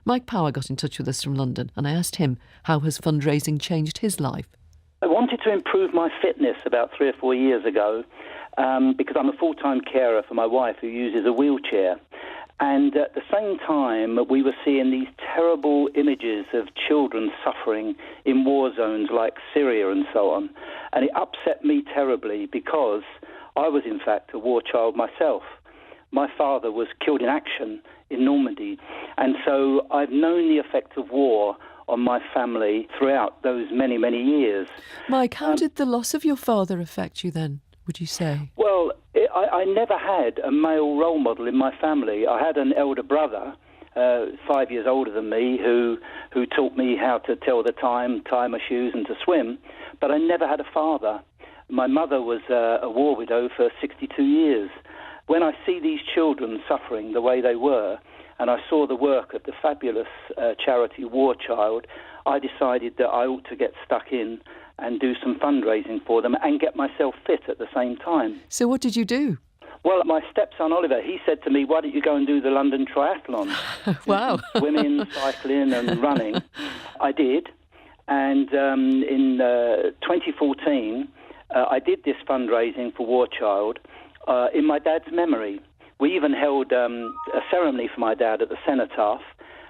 Mike Power got in touch with us from London, and I asked him how has fundraising changed his life. I wanted to improve my fitness about 3 or 4 years ago because I'm a full-time carer for my wife who uses a wheelchair. And at the same time, we were seeing these terrible images of children suffering in war zones like Syria and so on. And it upset me terribly because I was, in fact, a war child myself. My father was killed in action in Normandy. And so I've known the effect of war on my family throughout those many, many years. Mike, how did the loss of your father affect you then, would you say? Well, I never had a male role model in my family. I had an elder brother, 5 years older than me, who taught me how to tell the time, tie my shoes and to swim, but I never had a father. My mother was a war widow for 62 years. When I see these children suffering the way they were, and I saw the work of the fabulous charity War Child, I decided that I ought to get stuck in and do some fundraising for them and get myself fit at the same time. So what did you do? Well, my stepson Oliver, he said to me, why don't you go and do the London Triathlon? Wow. Swimming, cycling and running. I did. And in 2014, I did this fundraising for War Child in my dad's memory. We even held a ceremony for my dad at the cenotaph.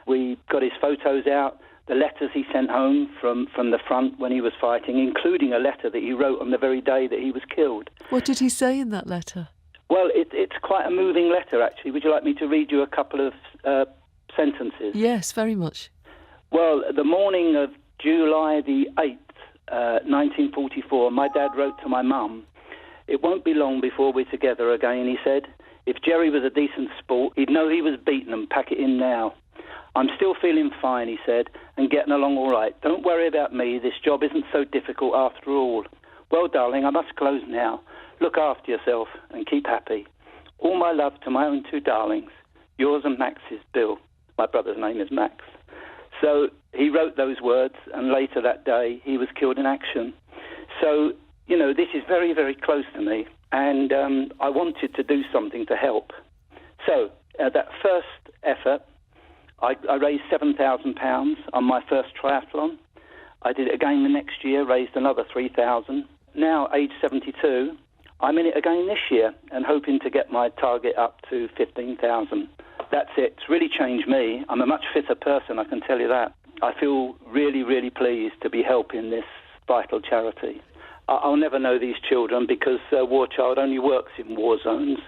We got his photos out, the letters he sent home from the front when he was fighting, including a letter that he wrote on the very day that he was killed. What did he say in that letter? Well, it's quite a moving letter, actually. Would you like me to read you a couple of sentences? Yes, very much. Well, the morning of July the 8th, 1944, my dad wrote to my mum, "It won't be long before we're together again," he said. "If Jerry was a decent sport, he'd know he was beaten and pack it in now. I'm still feeling fine," he said, "and getting along all right. Don't worry about me. This job isn't so difficult after all. Well, darling, I must close now. Look after yourself and keep happy. All my love to my own 2 darlings, yours and Max's, Bill." My brother's name is Max. So he wrote those words, and later that day he was killed in action. So, you know, this is very, very close to me, and I wanted to do something to help. So that first effort, I raised £7,000 on my first triathlon. I did it again the next year, raised another 3,000. Now, age 72, I'm in it again this year and hoping to get my target up to 15,000. That's it. It's really changed me. I'm a much fitter person, I can tell you that. I feel really, really pleased to be helping this vital charity. I'll never know these children because War Child only works in war zones.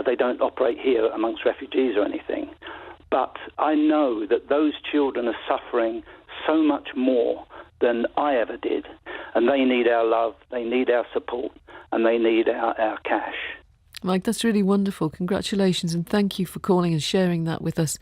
They don't operate here amongst refugees or anything. But I know that those children are suffering so much more than I ever did. And they need our love, they need our support, and they need our cash. Mike, that's really wonderful. Congratulations, and thank you for calling and sharing that with us.